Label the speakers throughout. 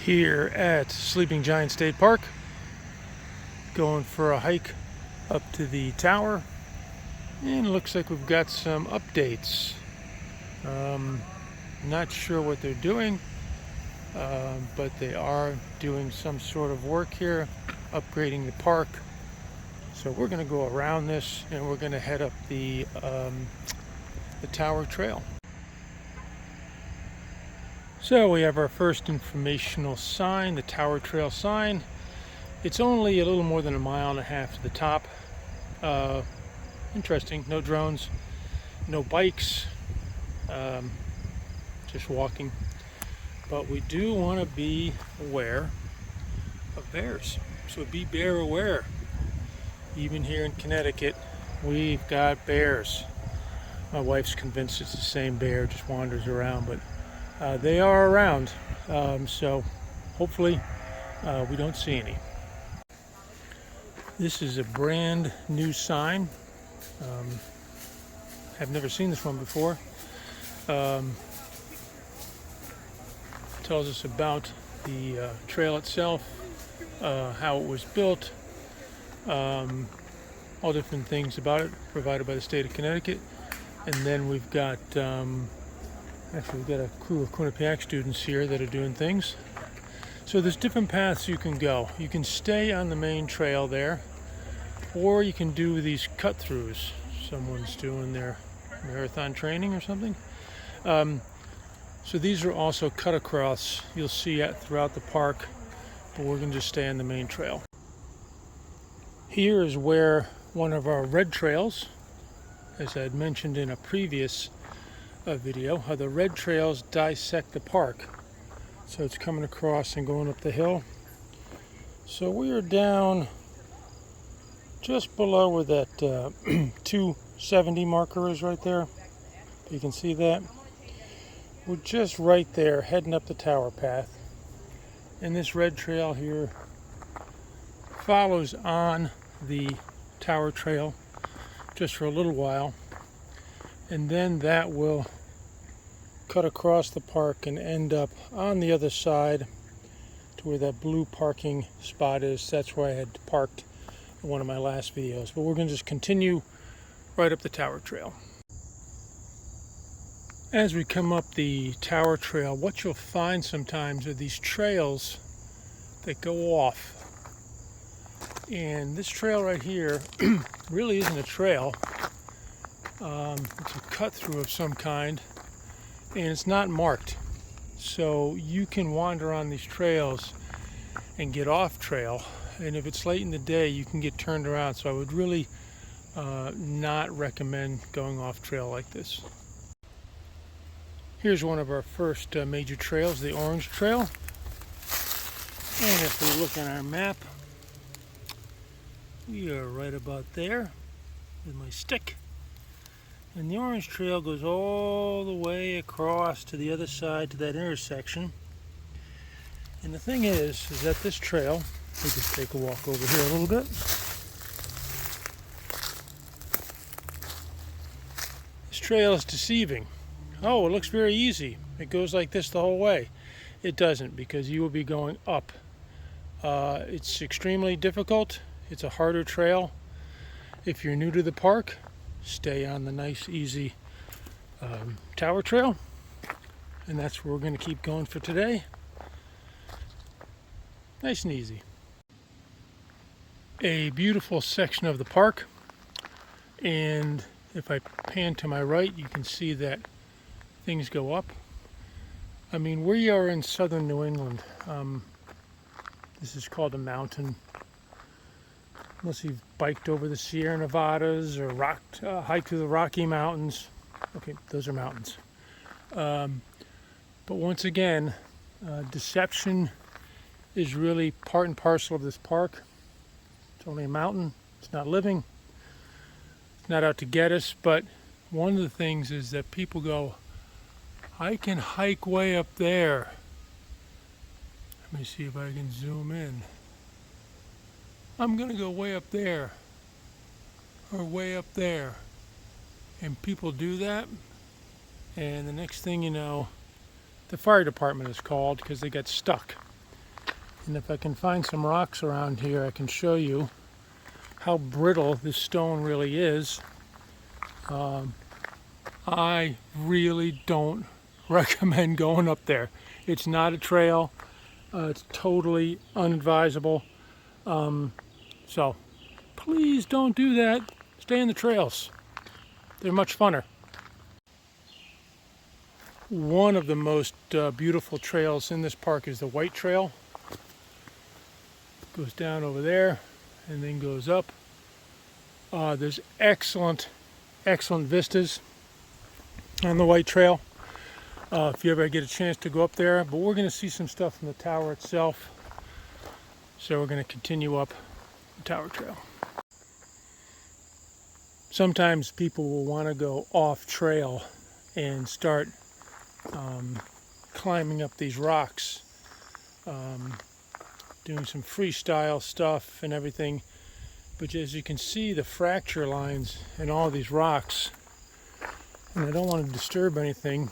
Speaker 1: Here at Sleeping Giant State Park, going for a hike up to the tower, and it looks like we've got some updates. Not sure what they're doing, but they are doing some sort of work here, upgrading the park. So we're going to go around this and we're going to head up the tower trail. So we have our first informational sign, the tower trail sign. It's only a little more than 1.5 miles to the top. Interesting, no drones, no bikes, just walking. But we do want to be aware of bears. So be bear aware. Even here in Connecticut, we've got bears. My wife's convinced it's the same bear, just wanders around, but they are around. So hopefully we don't see any. This is a brand new sign. I've never seen this one before. Tells us about the trail itself, how it was built, all different things about it, provided by the state of Connecticut. And then we've got actually we've got a crew of Quinnipiac students here that are doing things. So there's different paths you can go. You can stay on the main trail there, or you can do these cut-throughs. Someone's doing their marathon training or something. So these are also cut across. You'll see it throughout the park, but we're going to just stay on the main trail. Here is where one of our red trails, as I had mentioned in a previous video, how the red trails dissect the park. So it's coming across and going up the hill. So we are down just below where that 270 marker is right there. You can see that. We're just right there heading up the tower path. And this red trail here follows on the tower trail just for a little while. And then that will cut across the park and end up on the other side to where that blue parking spot is. That's where I had parked in one of my last videos. But we're going to just continue right up the tower trail. As we come up the tower trail, what you'll find sometimes are these trails that go off. And this trail right here really isn't a trail. It's a cut through of some kind, and it's not marked. So you can wander on these trails and get off trail. And if it's late in the day, you can get turned around. So I would really not recommend going off trail like this. Here's one of our first major trails, the Orange Trail. And if we look on our map, we are right about there with my stick. And the Orange Trail goes all the way across to the other side to that intersection. And the thing is that this trail, we just take a walk over here a little bit. This trail is deceiving. Oh, it looks very easy. It goes like this the whole way. It doesn't, because you will be going up. It's extremely difficult. It's a harder trail. If you're new to the park, stay on the nice, easy tower trail. And that's where we're going to keep going for today. Nice and easy. A beautiful section of the park. And if I pan to my right, you can see that things go up. I mean, we are in southern New England. This is called a mountain. Unless you've biked over the Sierra Nevadas or hiked through the Rocky Mountains. Okay, those are mountains. But once again, deception is really part and parcel of this park. It's only a mountain. It's not living. It's not out to get us. But one of the things is that people go, I can hike way up there. Let me see if I can zoom in. I'm going to go way up there, or way up there. And people do that, and the next thing you know, the fire department is called because they got stuck. And if I can find some rocks around here, I can show you how brittle this stone really is. I really don't recommend going up there. It's not a trail. It's totally unadvisable. So please don't do that. Stay in the trails. They're much funner. One of the most beautiful trails in this park is the White Trail. Goes down over there and then goes up. There's excellent vistas on the White Trail if you ever get a chance to go up there. But we're going to see some stuff from the tower itself. So we're going to continue up the Tower Trail. Sometimes people will want to go off trail and start climbing up these rocks, doing some freestyle stuff and everything. But as you can see, the fracture lines in all these rocks, and I don't want to disturb anything,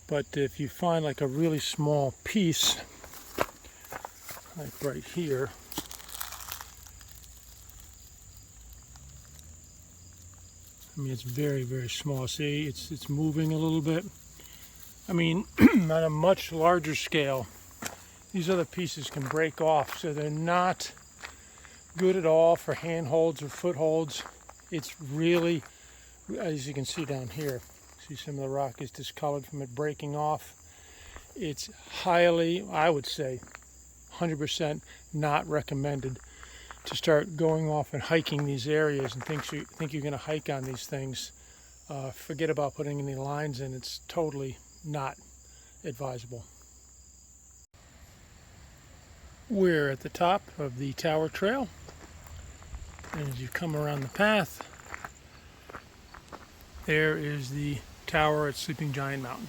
Speaker 1: but if you find like a really small piece, like right here, I mean, it's very, very small. See, it's moving a little bit. I mean, on a much larger scale, these other pieces can break off, so they're not good at all for handholds or footholds. It's really, as you can see down here, see some of the rock is discolored from it breaking off. It's highly, I would say, 100% not recommended to start going off and hiking these areas and think you're going to hike on these things. Forget about putting any lines in. It's totally not advisable. We're at the top of the Tower Trail, and as you come around the path, there is the tower at Sleeping Giant Mountain,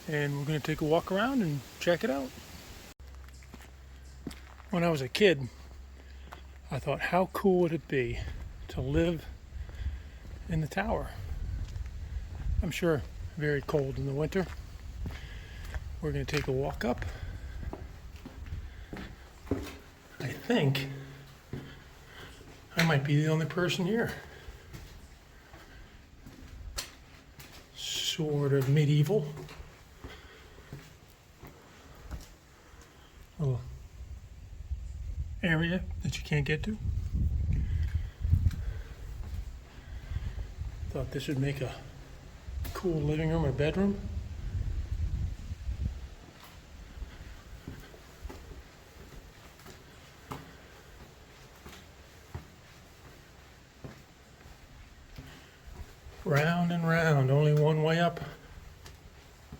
Speaker 1: and we're going to take a walk around and check it out. When I was a kid, I thought, how cool would it be to live in the tower? I'm sure very cold in the winter. We're going to take a walk up. I think I might be the only person here. Sort of medieval. Little area that you can't get to. Thought this would make a cool living room or bedroom. Round and round, only one way up,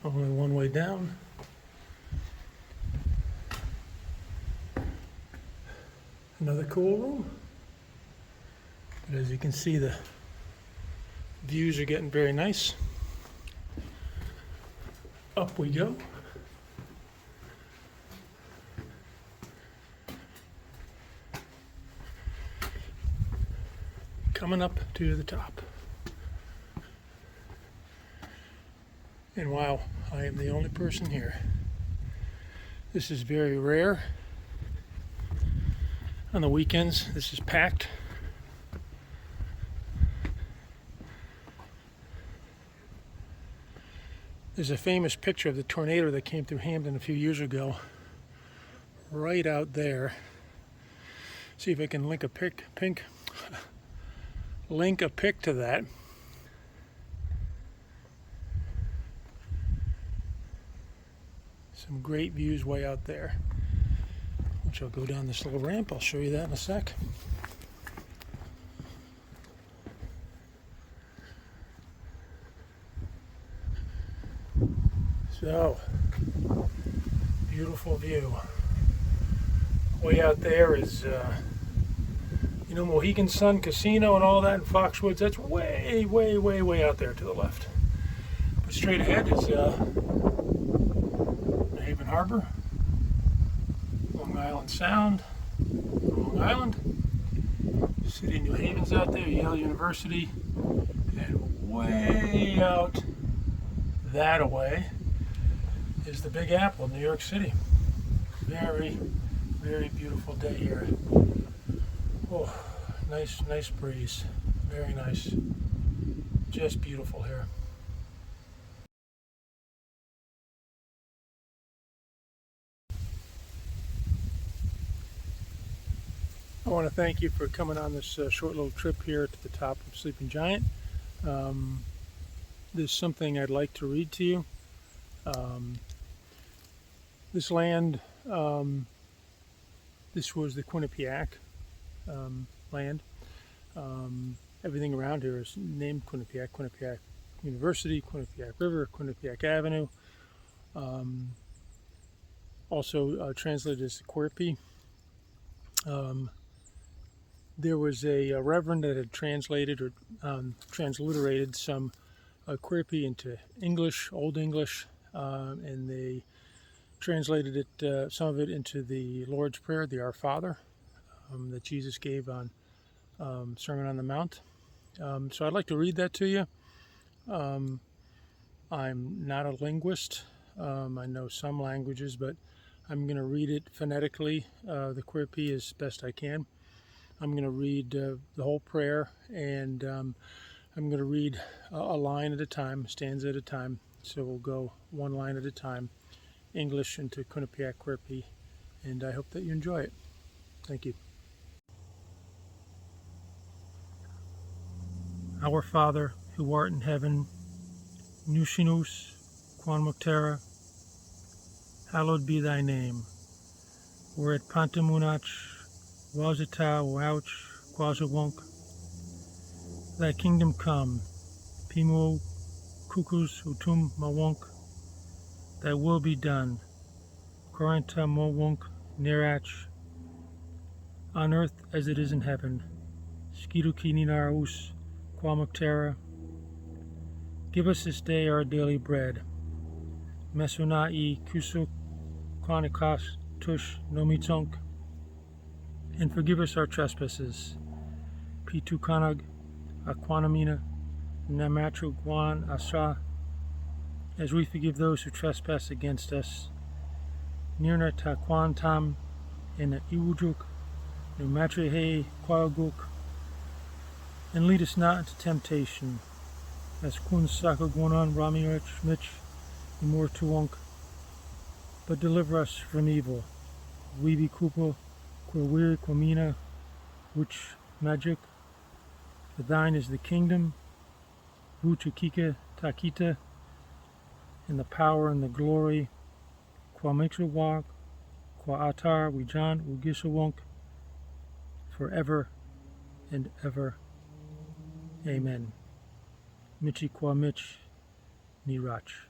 Speaker 1: only one way down. Another cool room. But as you can see, the views are getting very nice. Up we go. Coming up to the top. And wow, I am the only person here. This is very rare. On the weekends, this is packed. There's a famous picture of the tornado that came through Hamden a few years ago. Right out there. See if I can link a pic to that. Some great views way out there. Which I'll go down this little ramp. I'll show you that in a sec. So, beautiful view. Way out there is, Mohegan Sun Casino and all that in Foxwoods. That's way, way, way, way out there to the left. But straight ahead is Haven Harbor, Long Island Sound, Long Island, City of New Haven's out there, Yale University, and way out that away is the Big Apple, New York City. Very, very beautiful day here. Oh, nice breeze. Very nice. Just beautiful here. I want to thank you for coming on this short little trip here to the top of Sleeping Giant. There's something I'd like to read to you. This land, this was the Quinnipiac land. Everything around here is named Quinnipiac. Quinnipiac University, Quinnipiac River, Quinnipiac Avenue. Also translated as Quirpi. There was a reverend that had translated or transliterated some Quirpi into English, Old English, and they translated it, some of it into the Lord's Prayer, the Our Father, that Jesus gave on Sermon on the Mount. So I'd like to read that to you. I'm not a linguist. I know some languages, but I'm going to read it phonetically, the Quirpi, as best I can. I'm going to read the whole prayer, and I'm going to read a line at a time, stanza at a time. So we'll go one line at a time, English into Quinnipiac Quirpi, and I hope that you enjoy it. Thank you. Our Father, who art in heaven, Nushinus, Quan Moctera, hallowed be thy name. Word Pantamunach, Wazita, Wouch, Quazawonk. Thy kingdom come, Pimo, Kukus, Utum, Mawonk. Thy will be done, Koranta, Mowonk, Nirach, on earth as it is in heaven. Skidukininarus, Quamoctera. Give us this day our daily bread. Mesuna kusuk kwanikas tush nomitonk. And forgive us our trespasses. Pitukanag aquanamina namatru guan asha. As we forgive those who trespass against us. Nirna ta quantam in iwujuk numatre he quaguk. And lead us not into temptation. As kun sakagwanan ramirach mich imor tuonk. But deliver us from evil. Webi kupa, quirwir quamina, which magic. For thine is the kingdom, vuchikika takita, and the power and the glory, qua mixawak, qua atar wijan ugisawonk, forever and ever. Amen. Michi qua mich nirach.